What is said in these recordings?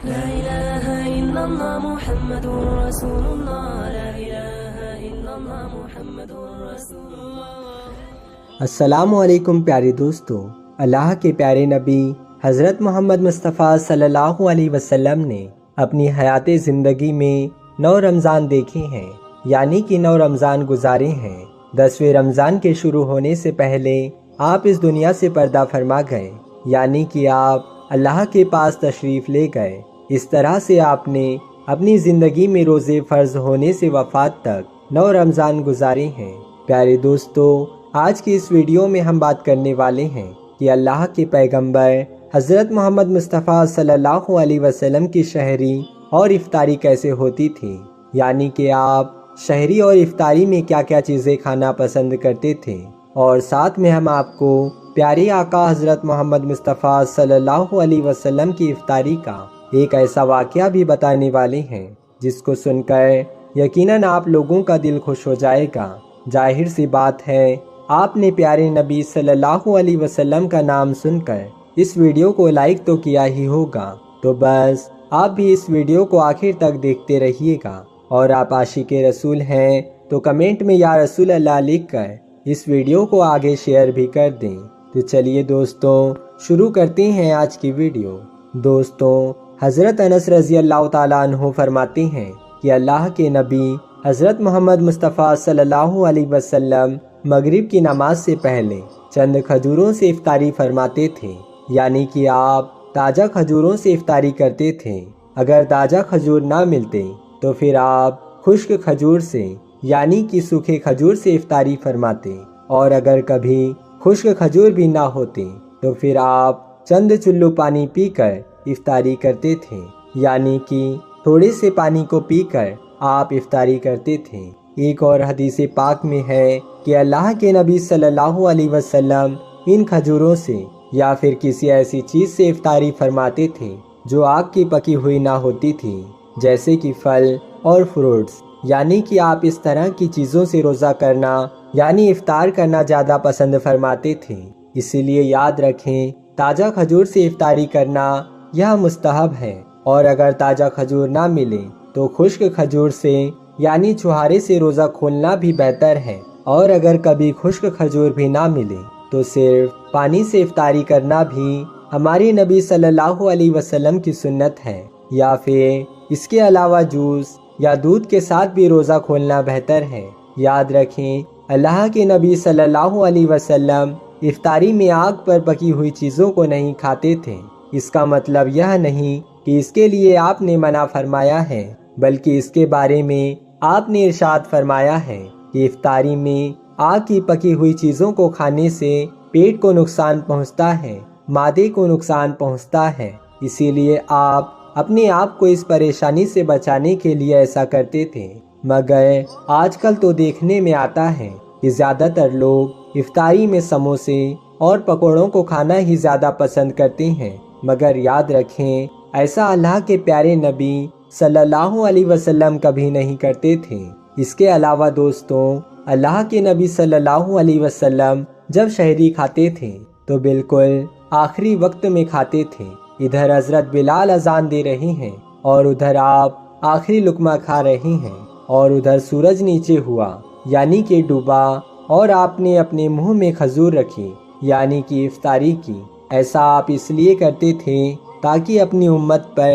لا إله إلا الله محمد رسول الله لا إله إلا الله محمد رسول الله۔ السلام علیکم پیارے دوستو، اللہ کے پیارے نبی حضرت محمد مصطفیٰ صلی اللہ علیہ وسلم نے اپنی حیات زندگی میں 9 رمضان دیکھے ہیں، یعنی کہ 9 رمضان گزارے ہیں۔ 10ویں رمضان کے شروع ہونے سے پہلے آپ اس دنیا سے پردہ فرما گئے، یعنی کہ آپ اللہ کے پاس تشریف لے گئے۔ اس طرح سے آپ نے اپنی زندگی میں روزے فرض ہونے سے وفات تک 9 رمضان گزارے ہیں۔ پیارے دوستو، آج کی اس ویڈیو میں ہم بات کرنے والے ہیں کہ اللہ کے پیغمبر حضرت محمد مصطفیٰ صلی اللہ علیہ وسلم کی شہری اور افطاری کیسے ہوتی تھی، یعنی کہ آپ شہری اور افطاری میں کیا کیا چیزیں کھانا پسند کرتے تھے، اور ساتھ میں ہم آپ کو پیارے آقا حضرت محمد مصطفیٰ صلی اللہ علیہ وسلم کی افطاری کا ایک ایسا واقعہ بھی بتانے والے ہیں جس کو سن کر یقیناً آپ لوگوں کا دل خوش ہو جائے گا۔ ظاہر سی بات ہے، آپ نے پیارے نبی صلی اللہ علیہ وسلم کا نام سن کر اس ویڈیو کو لائک تو کیا ہی ہوگا، تو بس آپ بھی اس ویڈیو کو آخر تک دیکھتے رہیے گا، اور آپ عاشق رسول ہیں تو کمنٹ میں یا رسول اللہ لکھ کر اس ویڈیو کو آگے شیئر بھی کر دیں۔ تو چلیے دوستوں، شروع کرتے ہیں آج کی ویڈیو۔ دوستوں، حضرت انس رضی اللہ تعالیٰ عنہ فرماتے ہیں کہ اللہ کے نبی حضرت محمد مصطفیٰ صلی اللہ علیہ وسلم مغرب کی نماز سے پہلے چند کھجوروں سے افطاری فرماتے تھے، یعنی کہ آپ تازہ کھجوروں سے افطاری کرتے تھے۔ اگر تازہ کھجور نہ ملتے تو پھر آپ خشک کھجور سے یعنی کہ سوکھے کھجور سے افطاری فرماتے، اور اگر کبھی خشک کھجور بھی نہ ہوتے تو پھر آپ چند چلو پانی پی کر افطاری کرتے تھے، یعنی کہ تھوڑے سے پانی کو پی کر آپ افطاری کرتے تھے۔ ایک اور حدیث پاک میں ہے کہ اللہ کے نبی صلی اللہ علیہ وسلم ان کھجوروں سے یا پھر کسی ایسی چیز سے افطاری فرماتے تھے جو آگ کی پکی ہوئی نہ ہوتی تھی، جیسے کہ پھل اور فروٹس، یعنی کہ آپ اس طرح کی چیزوں سے روزہ کرنا یعنی افطار کرنا زیادہ پسند فرماتے تھے۔ اسی لیے یاد رکھیں، تازہ کھجور سے افطاری کرنا یہ مستحب ہے، اور اگر تازہ کھجور نہ ملے تو خشک کھجور سے یعنی چھہارے سے روزہ کھولنا بھی بہتر ہے، اور اگر کبھی خشک کھجور بھی نہ ملے تو صرف پانی سے افطاری کرنا بھی ہمارے نبی صلی اللہ علیہ وسلم کی سنت ہے، یا پھر اس کے علاوہ جوس یا دودھ کے ساتھ بھی روزہ کھولنا بہتر ہے۔ یاد رکھیں، اللہ کے نبی صلی اللہ علیہ وسلم افطاری میں آگ پر پکی ہوئی چیزوں کو نہیں کھاتے تھے۔ اس کا مطلب یہ نہیں کہ اس کے لیے آپ نے منع فرمایا ہے، بلکہ اس کے بارے میں آپ نے ارشاد فرمایا ہے کہ افطاری میں آگ کی پکی ہوئی چیزوں کو کھانے سے پیٹ کو نقصان پہنچتا ہے، معدے کو نقصان پہنچتا ہے، اسی لیے آپ اپنے آپ کو اس پریشانی سے بچانے کے لیے ایسا کرتے تھے۔ مگر آج کل تو دیکھنے میں آتا ہے کہ زیادہ تر لوگ افطاری میں سموسے اور پکوڑوں کو کھانا ہی زیادہ پسند کرتے ہیں، مگر یاد رکھیں، ایسا اللہ کے پیارے نبی صلی اللہ علیہ وسلم کبھی نہیں کرتے تھے۔ اس کے علاوہ دوستوں، اللہ کے نبی صلی اللہ علیہ وسلم جب شہری کھاتے تھے تو بالکل آخری وقت میں کھاتے تھے۔ ادھر حضرت بلال اذان دے رہے ہیں اور ادھر آپ آخری لقمہ کھا رہے ہیں، اور ادھر سورج نیچے ہوا یعنی کہ ڈوبا، اور آپ نے اپنے منہ میں کھجور رکھی یعنی کہ افطاری کی۔ ایسا آپ اس لیے کرتے تھے تاکہ اپنی امت پر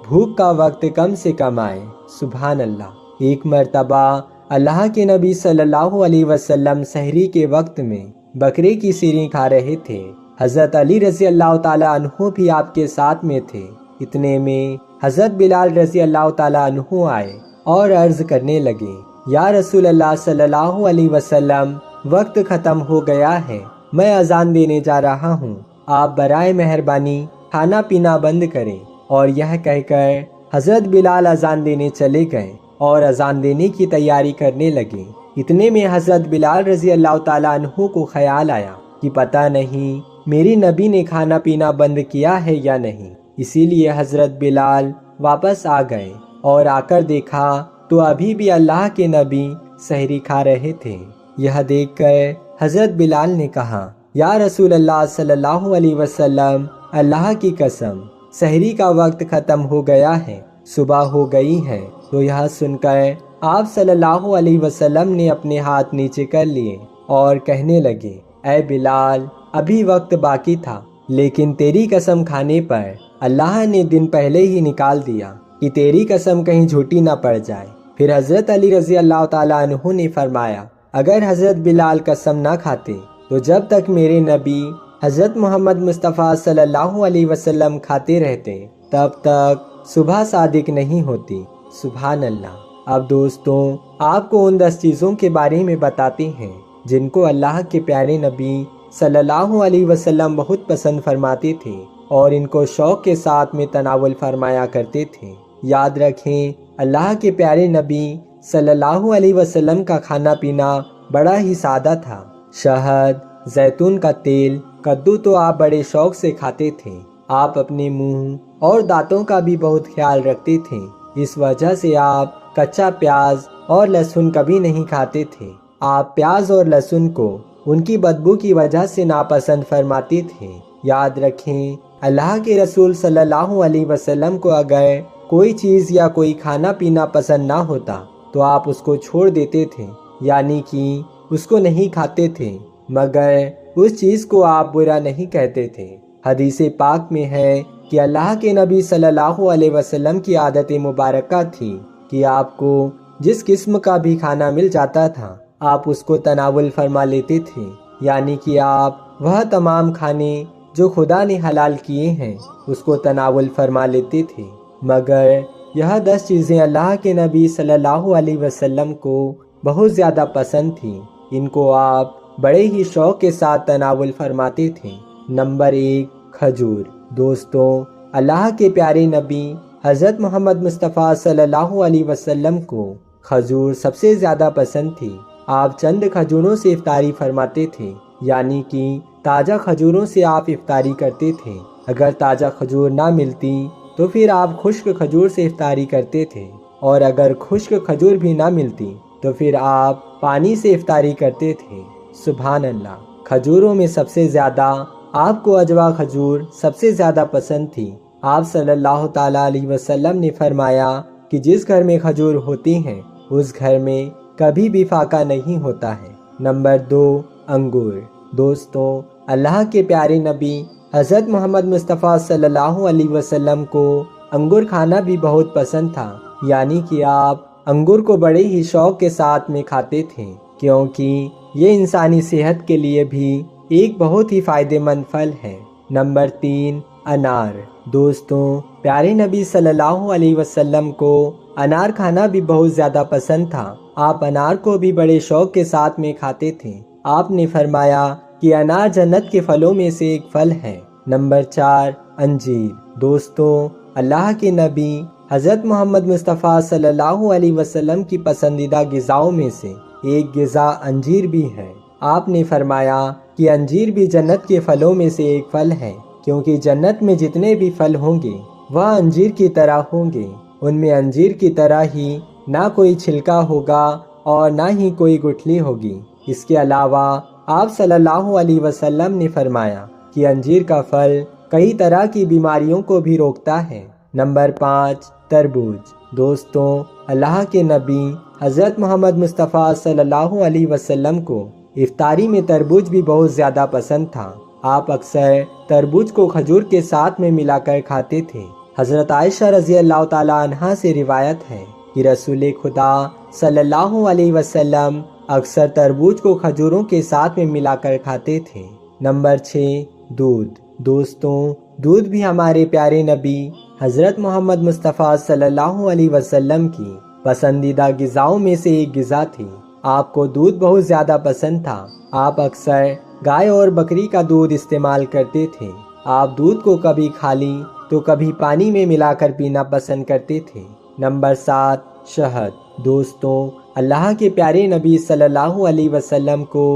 بھوک کا وقت کم سے کم آئے۔ سبحان اللہ۔ ایک مرتبہ اللہ کے نبی صلی اللہ علیہ وسلم سحری کے وقت میں بکرے کی سیریں کھا رہے تھے۔ حضرت علی رضی اللہ تعالیٰ عنہ بھی آپ کے ساتھ میں تھے۔ اتنے میں حضرت بلال رضی اللہ تعالیٰ عنہ آئے اور عرض کرنے لگے، یا رسول اللہ صلی اللہ علیہ وسلم، وقت ختم ہو گیا ہے، میں اذان دینے جا رہا ہوں، آپ برائے مہربانی کھانا پینا بند کریں۔ اور یہ کہہ کر حضرت بلال اذان دینے چلے گئے اور اذان دینے کی تیاری کرنے لگے۔ اتنے میں حضرت بلال رضی اللہ تعالیٰ عنہ کو خیال آیا کہ پتہ نہیں میری نبی نے کھانا پینا بند کیا ہے یا نہیں، اسی لیے حضرت بلال واپس آ گئے، اور آ کر دیکھا تو ابھی بھی اللہ کے نبی سحری کھا رہے تھے۔ یہ دیکھ کر حضرت بلال نے کہا، یا رسول اللہ صلی اللہ علیہ وسلم، اللہ کی قسم سحری کا وقت ختم ہو گیا ہے، صبح ہو گئی ہے۔ تو یہ سن کر آپ صلی اللہ علیہ وسلم نے اپنے ہاتھ نیچے کر لیے اور کہنے لگے، اے بلال، ابھی وقت باقی تھا، لیکن تیری قسم کھانے پر اللہ نے دن پہلے ہی نکال دیا کہ تیری قسم کہیں جھوٹی نہ پڑ جائے۔ پھر حضرت علی رضی اللہ تعالیٰ عنہ نے فرمایا، اگر حضرت بلال قسم نہ کھاتے تو جب تک میرے نبی حضرت محمد مصطفیٰ صلی اللہ علیہ وسلم کھاتے رہتے تب تک صبح صادق نہیں ہوتی۔ سبحان اللہ۔ اب دوستوں، آپ کو ان 10 چیزوں کے بارے میں بتاتے ہیں جن کو اللہ کے پیارے نبی صلی اللہ علیہ وسلم بہت پسند فرماتے تھے اور ان کو شوق کے ساتھ میں تناول فرمایا کرتے تھے۔ یاد رکھیں، اللہ کے پیارے نبی صلی اللہ علیہ وسلم کا کھانا پینا بڑا ہی سادہ تھا۔ شہد، زیتون کا تیل، کدو تو آپ بڑے شوق سے کھاتے تھے۔ آپ اپنے منہ اور دانتوں کا بھی بہت خیال رکھتے تھے، اس وجہ سے آپ کچا پیاز اور لہسن کبھی نہیں کھاتے تھے۔ آپ پیاز اور لہسن کو ان کی بدبو کی وجہ سے ناپسند فرماتے تھے۔ یاد رکھیں، اللہ کے رسول صلی اللہ علیہ وسلم کو اگر کوئی چیز یا کوئی کھانا پینا پسند نہ ہوتا تو آپ اس کو چھوڑ دیتے تھے، یعنی کہ اس کو نہیں کھاتے تھے، مگر اس چیز کو آپ برا نہیں کہتے تھے۔ حدیث پاک میں ہے کہ اللہ کے نبی صلی اللہ علیہ وسلم کی عادت مبارکہ تھی کہ آپ کو جس قسم کا بھی کھانا مل جاتا تھا آپ اس کو تناول فرما لیتے تھے، یعنی کہ آپ وہ تمام کھانے جو خدا نے حلال کیے ہیں اس کو تناول فرما لیتے تھے، مگر یہ 10 چیزیں اللہ کے نبی صلی اللہ علیہ وسلم کو بہت زیادہ پسند تھیں، ان کو آپ بڑے ہی شوق کے ساتھ تناول فرماتے تھے۔ نمبر 1، کھجور۔ دوستوں، اللہ کے پیارے نبی حضرت محمد مصطفیٰ صلی اللہ علیہ وسلم کو کھجور سب سے زیادہ پسند تھی۔ آپ چند کھجوروں سے افطاری فرماتے تھے، یعنی کہ تازہ کھجوروں سے آپ افطاری کرتے تھے۔ اگر تازہ کھجور نہ ملتی تو پھر آپ خشک کھجور سے افطاری کرتے تھے، اور اگر خشک کھجور بھی نہ ملتی تو پھر آپ پانی سے افطاری کرتے تھے۔ سبحان اللہ۔ کھجوروں میں سب سے زیادہ آپ کو عجوا کھجور سب سے زیادہ پسند تھی۔ آپ صلی اللہ تعالیٰ علیہ وسلم نے فرمایا کہ جس گھر میں کھجور ہوتی ہیں اس گھر میں کبھی بھی فاقہ نہیں ہوتا ہے۔ نمبر 2، انگور۔ دوستوں، اللہ کے پیارے نبی حضرت محمد مصطفیٰ صلی اللہ علیہ وسلم کو انگور کھانا بھی بہت پسند تھا، یعنی کہ آپ انگور کو بڑے ہی شوق کے ساتھ میں کھاتے تھے، کیونکہ یہ انسانی صحت کے لیے بھی ایک بہت ہی فائدہ مند پھل ہے۔ نمبر 3، انار۔ دوستوں، پیارے نبی صلی اللہ علیہ وسلم کو انار کھانا بھی بہت زیادہ پسند تھا۔ آپ انار کو بھی بڑے شوق کے ساتھ میں کھاتے تھے۔ آپ نے فرمایا کہ انار جنت کے پھلوں میں سے ایک پھل ہے۔ نمبر 4، انجیر۔ دوستوں، اللہ کے نبی حضرت محمد مصطفیٰ صلی اللہ علیہ وسلم کی پسندیدہ غذاؤں میں سے ایک غذا انجیر بھی ہے۔ آپ نے فرمایا کہ انجیر بھی جنت کے پھلوں میں سے ایک پھل ہے، کیونکہ جنت میں جتنے بھی پھل ہوں گے وہ انجیر کی طرح ہوں گے۔ ان میں انجیر کی طرح ہی نہ کوئی چھلکا ہوگا اور نہ ہی کوئی گٹھلی ہوگی۔ اس کے علاوہ آپ صلی اللہ علیہ وسلم نے فرمایا کہ انجیر کا پھل کئی طرح کی بیماریوں کو بھی روکتا ہے۔ نمبر 5، تربوز۔ دوستوں، اللہ کے نبی حضرت محمد مصطفیٰ صلی اللہ علیہ وسلم کو افطاری میں تربوز بھی بہت زیادہ پسند تھا۔ آپ اکثر تربوز کو کھجور کے ساتھ میں ملا کر کھاتے تھے۔ حضرت عائشہ رضی اللہ تعالیٰ عنہا سے روایت ہے کہ رسول خدا صلی اللہ علیہ وسلم اکثر تربوز کو کھجوروں کے ساتھ میں ملا کر کھاتے تھے۔ نمبر 6، دودھ۔ دوستوں، دودھ بھی ہمارے پیارے نبی حضرت محمد مصطفیٰ صلی اللہ علیہ وسلم کی پسندیدہ غذاؤں میں سے ایک غذا تھی۔ آپ کو دودھ بہت زیادہ پسند تھا۔ آپ اکثر گائے اور بکری کا دودھ استعمال کرتے تھے۔ آپ دودھ کو کبھی خالی تو کبھی پانی میں ملا کر پینا پسند کرتے تھے۔ نمبر 7، شہد۔ دوستوں، اللہ کے پیارے نبی صلی اللہ علیہ وسلم کو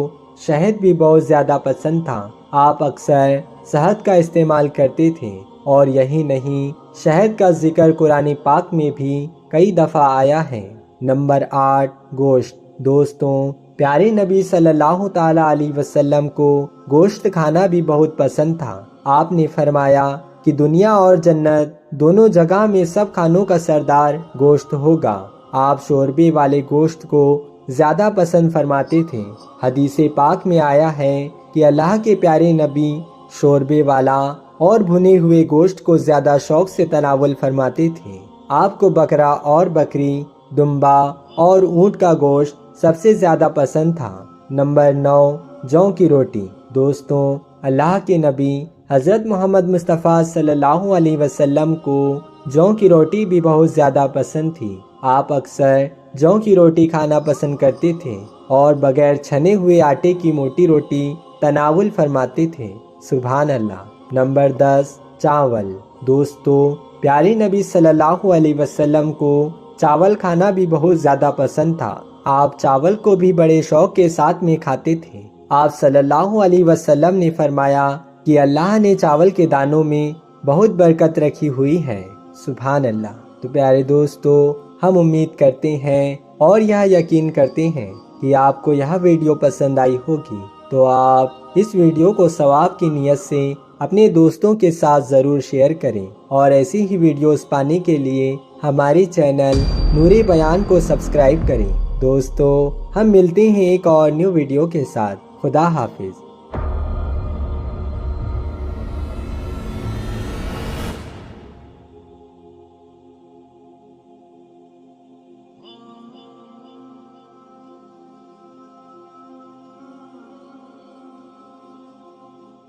شہد بھی بہت زیادہ پسند تھا۔ آپ اکثر شہد کا استعمال کرتے تھے، اور یہی نہیں، شہد کا ذکر قرآن پاک میں بھی کئی دفعہ آیا ہے۔ نمبر 8، گوشت۔ دوستوں، پیارے نبی صلی اللہ تعالیٰ علیہ وسلم کو گوشت کھانا بھی بہت پسند تھا۔ آپ نے فرمایا کہ دنیا اور جنت دونوں جگہ میں سب کھانوں کا سردار گوشت ہوگا۔ آپ شوربے والے گوشت کو زیادہ پسند فرماتے تھے۔ حدیث پاک میں آیا ہے کہ اللہ کے پیارے نبی شوربے والا اور بھنے ہوئے گوشت کو زیادہ شوق سے تناول فرماتے تھے۔ آپ کو بکرا اور بکری، دمبا اور اونٹ کا گوشت سب سے زیادہ پسند تھا۔ نمبر 9، جو کی روٹی۔ دوستوں، اللہ کے نبی حضرت محمد مصطفیٰ صلی اللہ علیہ وسلم کو جو کی روٹی بھی بہت زیادہ پسند تھی۔ آپ اکثر جو کی روٹی کھانا پسند کرتے تھے اور بغیر چھنے ہوئے آٹے کی موٹی روٹی تناول فرماتے تھے۔ سبحان اللہ۔ نمبر 10، چاول۔ دوستو، پیارے نبی صلی اللہ علیہ وسلم کو چاول کھانا بھی بہت زیادہ پسند تھا۔ آپ چاول کو بھی بڑے شوق کے ساتھ میں کھاتے تھے۔ آپ صلی اللہ علیہ وسلم نے فرمایا کہ اللہ نے چاول کے دانوں میں بہت برکت رکھی ہوئی ہے۔ سبحان اللہ۔ تو پیارے دوستو، ہم امید کرتے ہیں اور یہ یقین کرتے ہیں کہ آپ کو یہ ویڈیو پسند آئی ہوگی، تو آپ اس ویڈیو کو ثواب کی نیت سے اپنے دوستوں کے ساتھ ضرور شیئر کریں، اور ایسی ہی ویڈیوز پانے کے لیے ہمارے چینل نور بیان کو سبسکرائب کریں۔ دوستو، ہم ملتے ہیں ایک اور نیو ویڈیو کے ساتھ۔ خدا حافظ۔